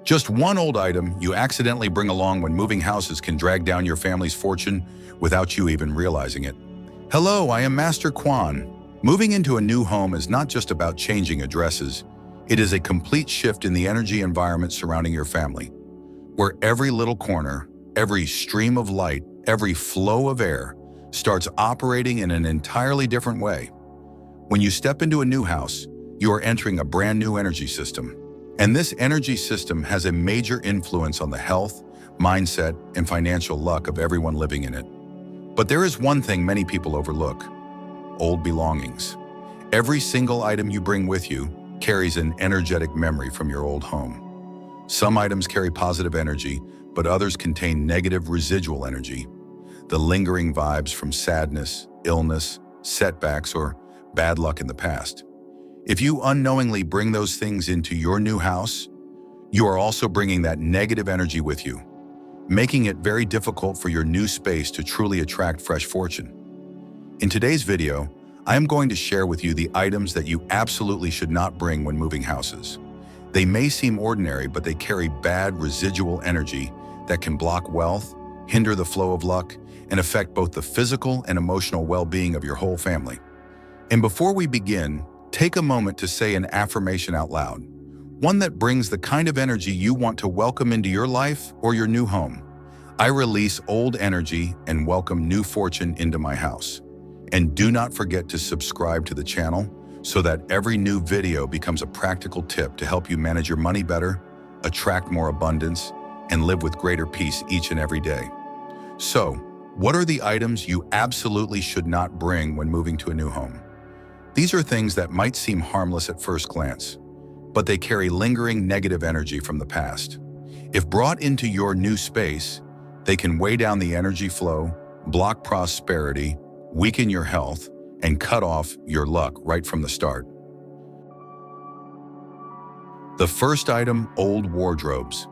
Just one old item you accidentally bring along when moving houses can drag down your family's fortune without you even realizing it. Hello, I am Master Quan. Moving into a new home is not just about changing addresses. It is a complete shift in the energy environment surrounding your family, where every little corner, every stream of light, every flow of air starts operating in an entirely different way. When you step into a new house, you are entering a brand new energy system. And this energy system has a major influence on the health, mindset, and financial luck of everyone living in it. But there is one thing many people overlook: old belongings. Every single item you bring with you carries an energetic memory from your old home. Some items carry positive energy, but others contain negative residual energy, the lingering vibes from sadness, illness, setbacks, or bad luck in the past. If you unknowingly bring those things into your new house, you are also bringing that negative energy with you, making it very difficult for your new space to truly attract fresh fortune. In today's video, I am going to share with you the items that you absolutely should not bring when moving houses. They may seem ordinary, but they carry bad residual energy that can block wealth, hinder the flow of luck, and affect both the physical and emotional well-being of your whole family. And before we begin, take a moment to say an affirmation out loud, one that brings the kind of energy you want to welcome into your life or your new home. I release old energy and welcome new fortune into my house. And do not forget to subscribe to the channel so that every new video becomes a practical tip to help you manage your money better, attract more abundance, and live with greater peace each and every day. So, what are the items you absolutely should not bring when moving to a new home? These are things that might seem harmless at first glance, but they carry lingering negative energy from the past. If brought into your new space, they can weigh down the energy flow, block prosperity, weaken your health, and cut off your luck right from the start. The first item: old wardrobes.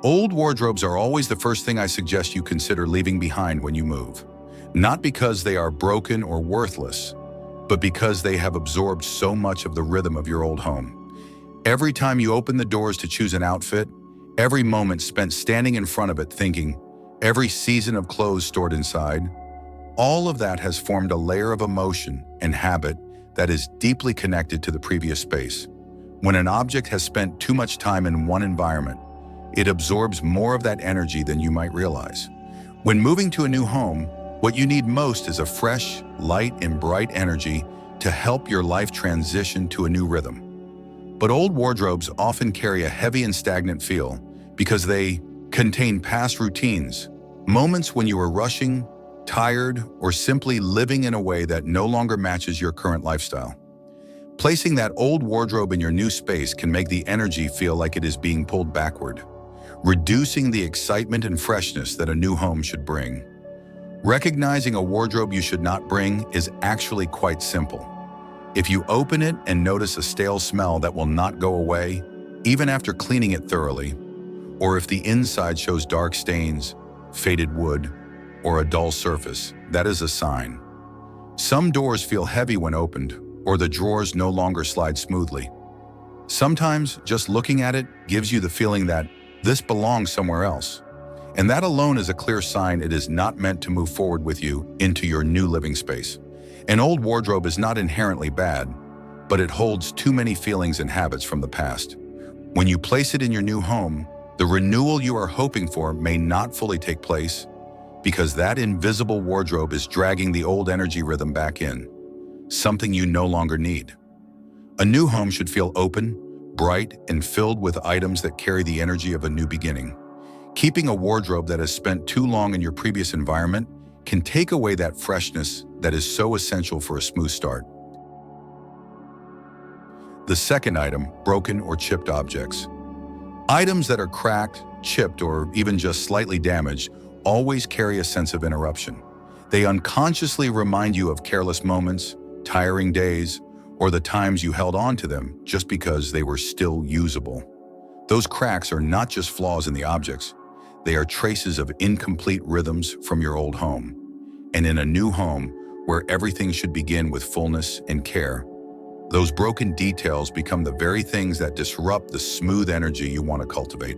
Old wardrobes are always the first thing I suggest you consider leaving behind when you move. Not because they are broken or worthless, but because they have absorbed so much of the rhythm of your old home. Every time you open the doors to choose an outfit, every moment spent standing in front of it thinking, every season of clothes stored inside, all of that has formed a layer of emotion and habit that is deeply connected to the previous space. When an object has spent too much time in one environment, it absorbs more of that energy than you might realize. When moving to a new home, what you need most is a fresh, light, and bright energy to help your life transition to a new rhythm. But old wardrobes often carry a heavy and stagnant feel because they contain past routines, moments when you were rushing, tired, or simply living in a way that no longer matches your current lifestyle. Placing that old wardrobe in your new space can make the energy feel like it is being pulled backward, reducing the excitement and freshness that a new home should bring. Recognizing a wardrobe you should not bring is actually quite simple. If you open it and notice a stale smell that will not go away, even after cleaning it thoroughly, or if the inside shows dark stains, faded wood, or a dull surface, that is a sign. Some doors feel heavy when opened, or the drawers no longer slide smoothly. Sometimes just looking at it gives you the feeling that this belongs somewhere else. And that alone is a clear sign it is not meant to move forward with you into your new living space. An old wardrobe is not inherently bad, but it holds too many feelings and habits from the past. When you place it in your new home, the renewal you are hoping for may not fully take place because that invisible wardrobe is dragging the old energy rhythm back in, something you no longer need. A new home should feel open, bright, and filled with items that carry the energy of a new beginning. Keeping a wardrobe that has spent too long in your previous environment can take away that freshness that is so essential for a smooth start. The second item: broken or chipped objects. Items that are cracked, chipped, or even just slightly damaged always carry a sense of interruption. They unconsciously remind you of careless moments, tiring days, or the times you held on to them just because they were still usable. Those cracks are not just flaws in the objects. They are traces of incomplete rhythms from your old home. And in a new home, where everything should begin with fullness and care, Those broken details become the very things that disrupt the smooth energy you want to cultivate.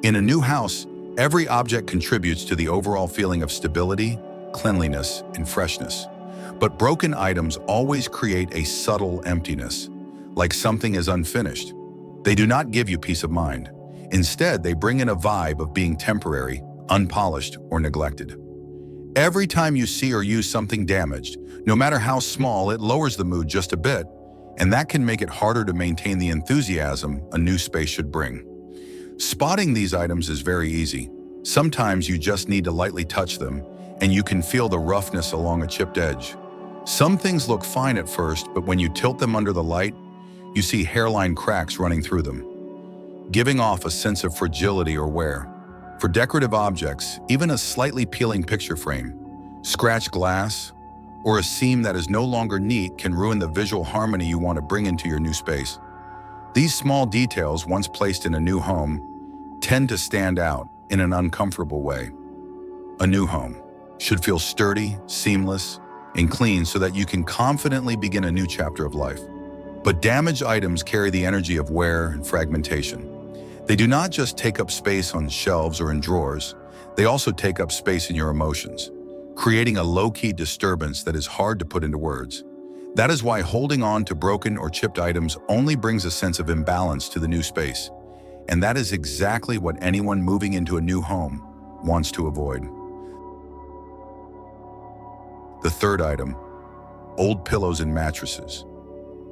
In a new house, every object contributes to the overall feeling of stability, cleanliness, and freshness. But broken items always create a subtle emptiness, like something is unfinished. They do not give you peace of mind. Instead, they bring in a vibe of being temporary, unpolished, or neglected. Every time you see or use something damaged, no matter how small, it lowers the mood just a bit, and that can make it harder to maintain the enthusiasm a new space should bring. Spotting these items is very easy. Sometimes you just need to lightly touch them, and you can feel the roughness along a chipped edge. Some things look fine at first, but when you tilt them under the light, you see hairline cracks running through them, giving off a sense of fragility or wear. For decorative objects, even a slightly peeling picture frame, scratched glass, or a seam that is no longer neat can ruin the visual harmony you want to bring into your new space. These small details, once placed in a new home, tend to stand out in an uncomfortable way. A new home should feel sturdy, seamless, and clean so that you can confidently begin a new chapter of life. But damaged items carry the energy of wear and fragmentation. They do not just take up space on shelves or in drawers, they also take up space in your emotions, creating a low-key disturbance that is hard to put into words. That is why holding on to broken or chipped items only brings a sense of imbalance to the new space. And that is exactly what anyone moving into a new home wants to avoid. The third item, old pillows and mattresses.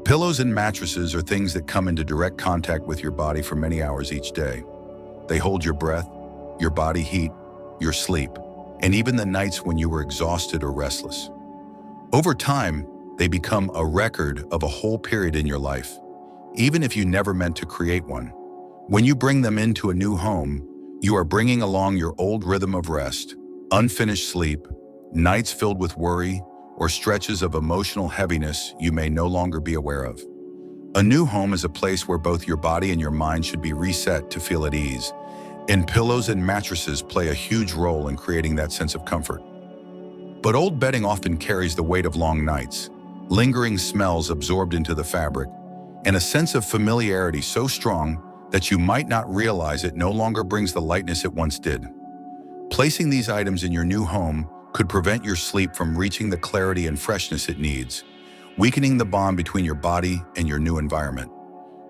Pillows and mattresses are things that come into direct contact with your body for many hours each day. They hold your breath, your body heat, your sleep, and even the nights when you were exhausted or restless. Over time, they become a record of a whole period in your life, even if you never meant to create one. When you bring them into a new home, you are bringing along your old rhythm of rest, unfinished sleep, nights filled with worry, or stretches of emotional heaviness you may no longer be aware of. A new home is a place where both your body and your mind should be reset to feel at ease, and pillows and mattresses play a huge role in creating that sense of comfort. But old bedding often carries the weight of long nights, lingering smells absorbed into the fabric, and a sense of familiarity so strong that you might not realize it no longer brings the lightness it once did. Placing these items in your new home could prevent your sleep from reaching the clarity and freshness it needs, weakening the bond between your body and your new environment.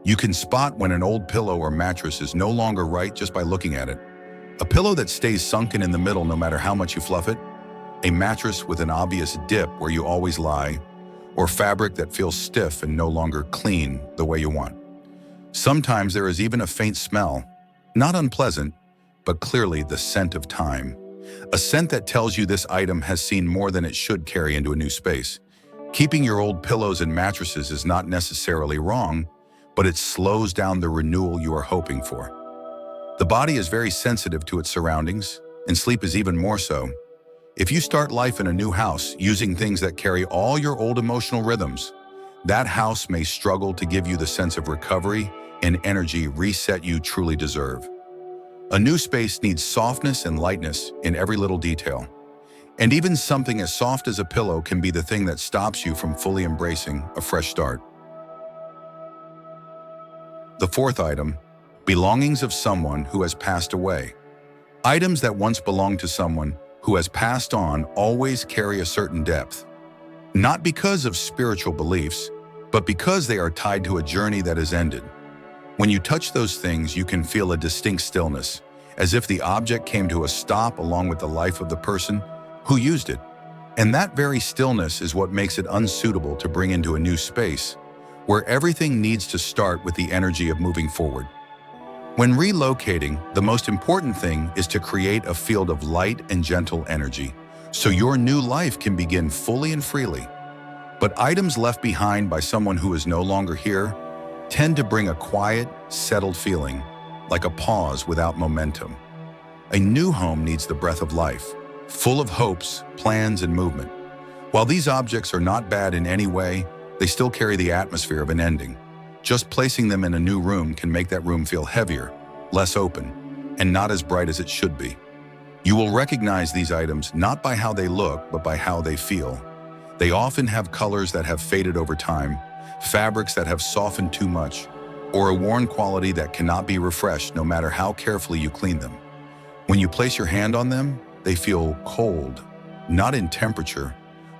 You can spot when an old pillow or mattress is no longer right just by looking at it. A pillow that stays sunken in the middle no matter how much you fluff it, a mattress with an obvious dip where you always lie, or fabric that feels stiff and no longer clean the way you want. Sometimes there is even a faint smell, not unpleasant, but clearly the scent of time. A scent that tells you this item has seen more than it should carry into a new space. Keeping your old pillows and mattresses is not necessarily wrong, but it slows down the renewal you are hoping for. The body is very sensitive to its surroundings, and sleep is even more so. If you start life in a new house using things that carry all your old emotional rhythms, that house may struggle to give you the sense of recovery and energy reset you truly deserve. A new space needs softness and lightness in every little detail. And even something as soft as a pillow can be the thing that stops you from fully embracing a fresh start. The fourth item, belongings of someone who has passed away. Items that once belonged to someone who has passed on always carry a certain depth. Not because of spiritual beliefs, but because they are tied to a journey that has ended. When you touch those things, you can feel a distinct stillness, as if the object came to a stop along with the life of the person who used it. And that very stillness is what makes it unsuitable to bring into a new space, where everything needs to start with the energy of moving forward. When relocating, the most important thing is to create a field of light and gentle energy, so your new life can begin fully and freely. But items left behind by someone who is no longer here tend to bring a quiet, settled feeling, like a pause without momentum. A new home needs the breath of life, full of hopes, plans, and movement. While these objects are not bad in any way, they still carry the atmosphere of an ending. Just placing them in a new room can make that room feel heavier, less open, and not as bright as it should be. You will recognize these items not by how they look, but by how they feel. They often have colors that have faded over time, fabrics that have softened too much, or a worn quality that cannot be refreshed no matter how carefully you clean them. When you place your hand on them, they feel cold, not in temperature,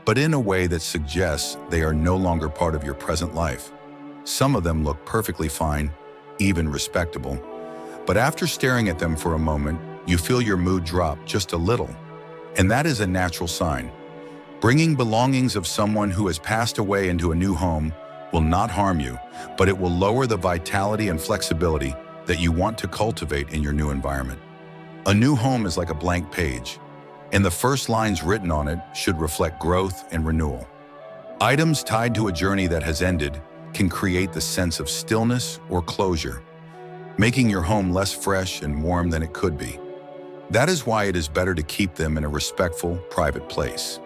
but in a way that suggests they are no longer part of your present life. Some of them look perfectly fine, even respectable, but after staring at them for a moment, you feel your mood drop just a little, and that is a natural sign. Bringing belongings of someone who has passed away into a new home will not harm you, but it will lower the vitality and flexibility that you want to cultivate in your new environment. A new home is like a blank page, and the first lines written on it should reflect growth and renewal. Items tied to a journey that has ended can create the sense of stillness or closure, making your home less fresh and warm than it could be. That is why it is better to keep them in a respectful, private place.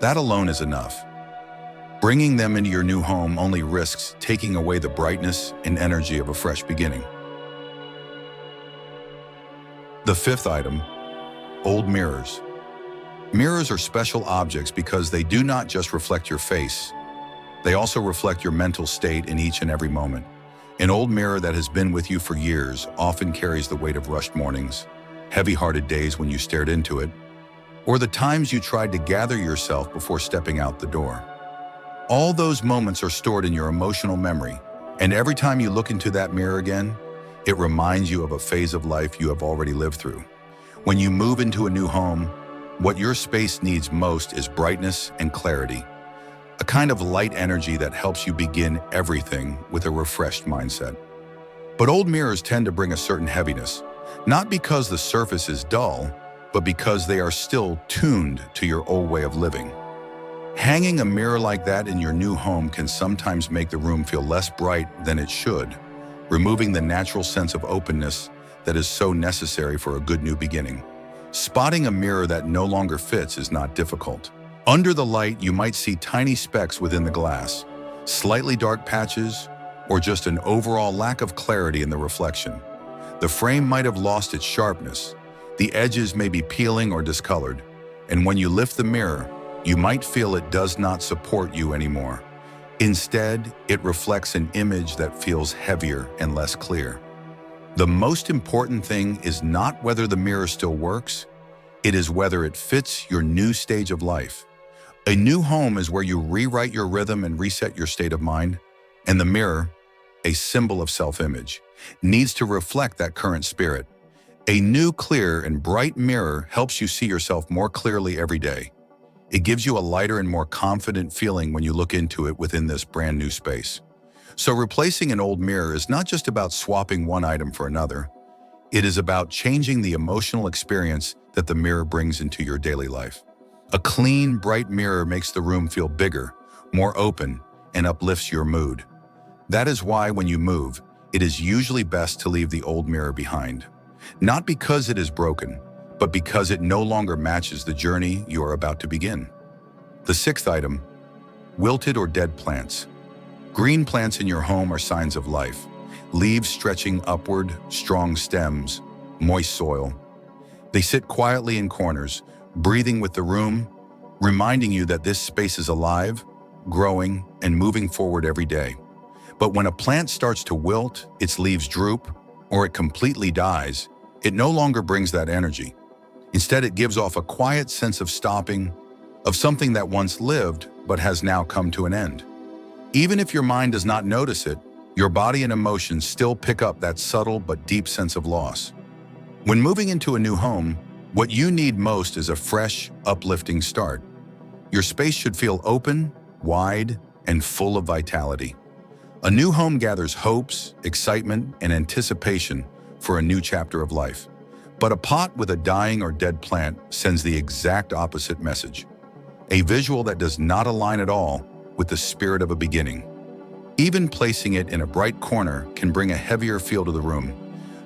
That alone is enough. Bringing them into your new home only risks taking away the brightness and energy of a fresh beginning. The fifth item, old mirrors. Mirrors are special objects because they do not just reflect your face. They also reflect your mental state in each and every moment. An old mirror that has been with you for years often carries the weight of rushed mornings, heavy-hearted days when you stared into it, or the times you tried to gather yourself before stepping out the door. All those moments are stored in your emotional memory, and every time you look into that mirror again, it reminds you of a phase of life you have already lived through. When you move into a new home, what your space needs most is brightness and clarity, a kind of light energy that helps you begin everything with a refreshed mindset. But old mirrors tend to bring a certain heaviness, not because the surface is dull, but because they are still tuned to your old way of living. Hanging a mirror like that in your new home can sometimes make the room feel less bright than it should, removing the natural sense of openness that is so necessary for a good new beginning. Spotting a mirror that no longer fits is not difficult. Under the light, you might see tiny specks within the glass, slightly dark patches, or just an overall lack of clarity in the reflection. The frame might have lost its sharpness, the edges may be peeling or discolored, and when you lift the mirror, you might feel it does not support you anymore. Instead, it reflects an image that feels heavier and less clear. The most important thing is not whether the mirror still works, it is whether it fits your new stage of life. A new home is where you rewrite your rhythm and reset your state of mind, and the mirror, a symbol of self-image, needs to reflect that current spirit. A new, clear, and bright mirror helps you see yourself more clearly every day. It gives you a lighter and more confident feeling when you look into it within this brand new space. So replacing an old mirror is not just about swapping one item for another. It is about changing the emotional experience that the mirror brings into your daily life. A clean, bright mirror makes the room feel bigger, more open, and uplifts your mood. That is why when you move, it is usually best to leave the old mirror behind. Not because it is broken, but because it no longer matches the journey you are about to begin. The sixth item, wilted or dead plants. Green plants in your home are signs of life. Leaves stretching upward, strong stems, moist soil. They sit quietly in corners, breathing with the room, reminding you that this space is alive, growing, and moving forward every day. But when a plant starts to wilt, its leaves droop, or it completely dies, it no longer brings that energy. Instead, it gives off a quiet sense of stopping, of something that once lived but has now come to an end. Even if your mind does not notice it, your body and emotions still pick up that subtle but deep sense of loss. When moving into a new home, what you need most is a fresh, uplifting start. Your space should feel open, wide, and full of vitality. A new home gathers hopes, excitement, and anticipation for a new chapter of life. But a pot with a dying or dead plant sends the exact opposite message. A visual that does not align at all with the spirit of a beginning. Even placing it in a bright corner can bring a heavier feel to the room,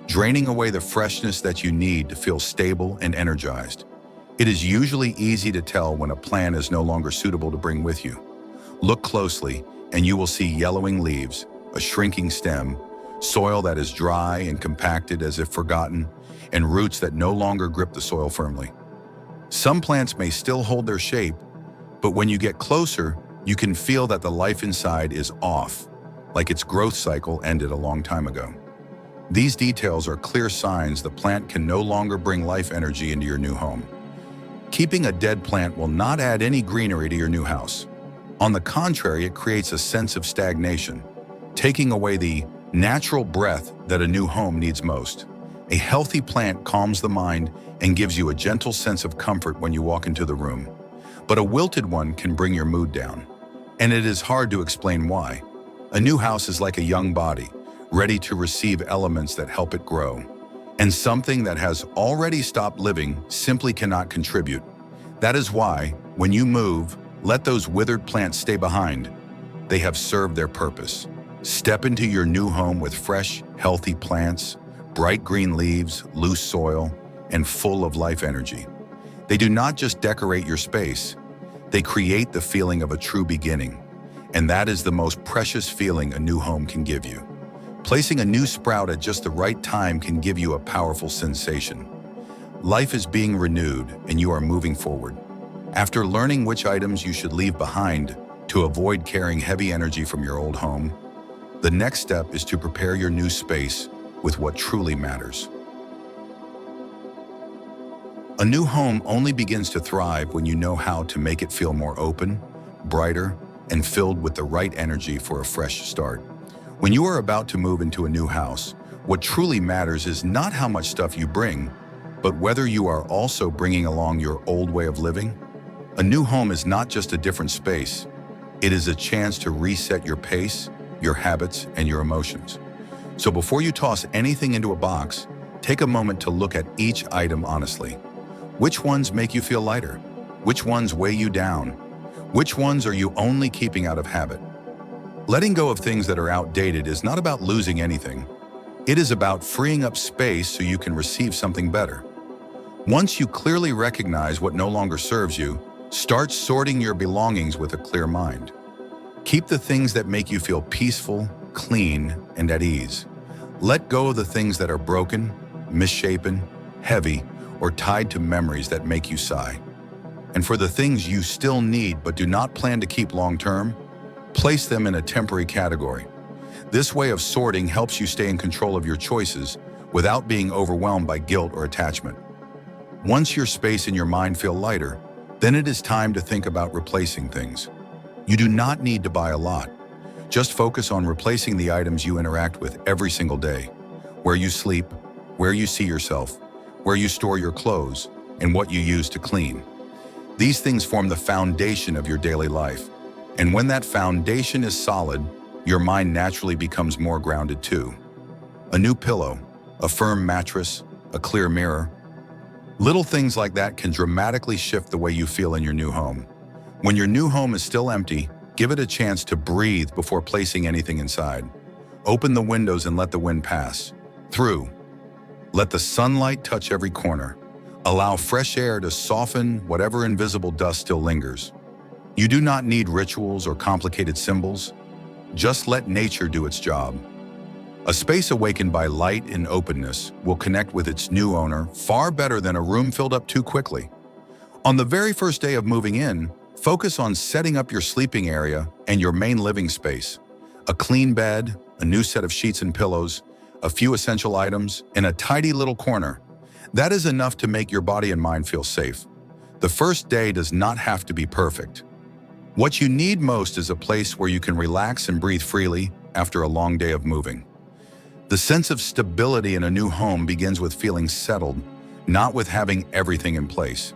draining away the freshness that you need to feel stable and energized. It is usually easy to tell when a plant is no longer suitable to bring with you. Look closely, and you will see yellowing leaves, a shrinking stem, soil that is dry and compacted as if forgotten, and roots that no longer grip the soil firmly. Some plants may still hold their shape, but when you get closer, You can feel that the life inside is off, like its growth cycle ended a long time ago. These details are clear signs the plant can no longer bring life energy into your new home. Keeping a dead plant will not add any greenery to your new house. On the contrary, it creates a sense of stagnation, taking away the natural breath that a new home needs most. A healthy plant calms the mind and gives you a gentle sense of comfort when you walk into the room. But a wilted one can bring your mood down, and it is hard to explain why. A new house is like a young body, ready to receive elements that help it grow. And something that has already stopped living simply cannot contribute. That is why, when you move, let those withered plants stay behind. They have served their purpose. Step into your new home with fresh, healthy plants, bright green leaves, loose soil, and full of life energy. They do not just decorate your space, they create the feeling of a true beginning. And that is the most precious feeling a new home can give you. Placing a new sprout at just the right time can give you a powerful sensation. Life is being renewed and you are moving forward. After learning which items you should leave behind to avoid carrying heavy energy from your old home, the next step is to prepare your new space with what truly matters. A new home only begins to thrive when you know how to make it feel more open, brighter, and filled with the right energy for a fresh start. When you are about to move into a new house, what truly matters is not how much stuff you bring, but whether you are also bringing along your old way of living. A new home is not just a different space. It is a chance to reset your pace, your habits, and your emotions. So before you toss anything into a box, take a moment to look at each item honestly. Which ones make you feel lighter? Which ones weigh you down? Which ones are you only keeping out of habit? Letting go of things that are outdated is not about losing anything. It is about freeing up space so you can receive something better. Once you clearly recognize what no longer serves you, start sorting your belongings with a clear mind. Keep the things that make you feel peaceful, clean, and at ease. Let go of the things that are broken, misshapen, heavy, or tied to memories that make you sigh. And for the things you still need but do not plan to keep long-term, place them in a temporary category. This way of sorting helps you stay in control of your choices without being overwhelmed by guilt or attachment. Once your space and your mind feel lighter, then it is time to think about replacing things. You do not need to buy a lot. Just focus on replacing the items you interact with every single day. Where you sleep, where you see yourself, where you store your clothes, and what you use to clean. These things form the foundation of your daily life. And when that foundation is solid, your mind naturally becomes more grounded too. A new pillow, a firm mattress, a clear mirror. Little things like that can dramatically shift the way you feel in your new home. When your new home is still empty, give it a chance to breathe before placing anything inside. Open the windows and let the wind pass through. Let the sunlight touch every corner. Allow fresh air to soften whatever invisible dust still lingers. You do not need rituals or complicated symbols. Just let nature do its job. A space awakened by light and openness will connect with its new owner far better than a room filled up too quickly. On the very first day of moving in, focus on setting up your sleeping area and your main living space. A clean bed, a new set of sheets and pillows, a few essential items, and a tidy little corner. That is enough to make your body and mind feel safe. The first day does not have to be perfect. What you need most is a place where you can relax and breathe freely after a long day of moving. The sense of stability in a new home begins with feeling settled, not with having everything in place.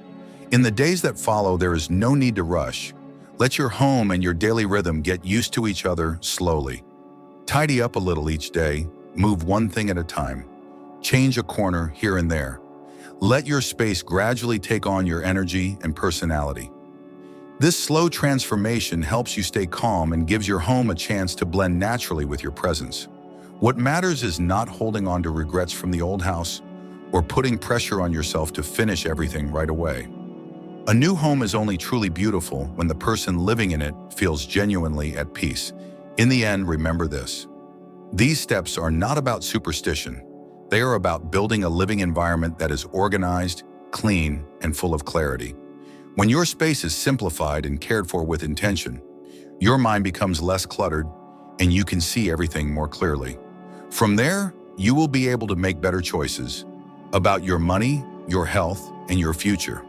In the days that follow, there is no need to rush. Let your home and your daily rhythm get used to each other slowly. Tidy up a little each day, move one thing at a time. Change a corner here and there. Let your space gradually take on your energy and personality. This slow transformation helps you stay calm and gives your home a chance to blend naturally with your presence. What matters is not holding on to regrets from the old house or putting pressure on yourself to finish everything right away. A new home is only truly beautiful when the person living in it feels genuinely at peace. In the end, remember this. These steps are not about superstition. They are about building a living environment that is organized, clean, and full of clarity. When your space is simplified and cared for with intention, Your mind becomes less cluttered, and you can see everything more clearly. From there, you will be able to make better choices about your money, your health, and your future.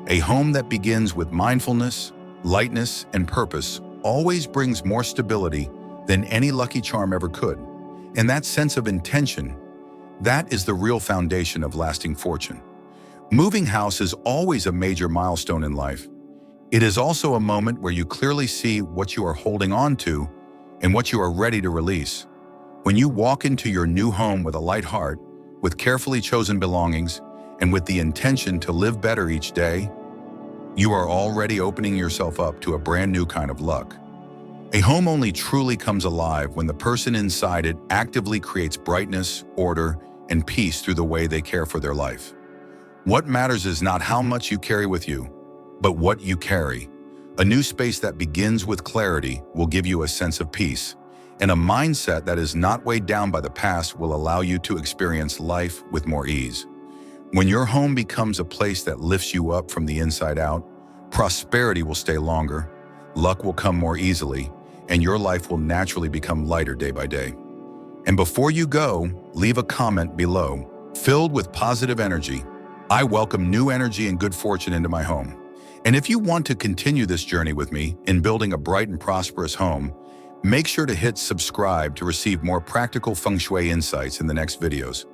A home that begins with mindfulness, lightness, and purpose always brings more stability than any lucky charm ever could. And that sense of intention, that is the real foundation of lasting fortune. Moving house is always a major milestone in life. It is also a moment where you clearly see what you are holding on to and what you are ready to release. When you walk into your new home with a light heart, with carefully chosen belongings, and with the intention to live better each day, you are already opening yourself up to a brand new kind of luck. A home only truly comes alive when the person inside it actively creates brightness, order, and peace through the way they care for their life. What matters is not how much you carry with you, but what you carry. A new space that begins with clarity will give you a sense of peace, and a mindset that is not weighed down by the past will allow you to experience life with more ease. When your home becomes a place that lifts you up from the inside out, prosperity will stay longer, luck will come more easily, and your life will naturally become lighter day by day. And before you go, leave a comment below, filled with positive energy. I welcome new energy and good fortune into my home. And if you want to continue this journey with me in building a bright and prosperous home, make sure to hit subscribe to receive more practical feng shui insights in the next videos.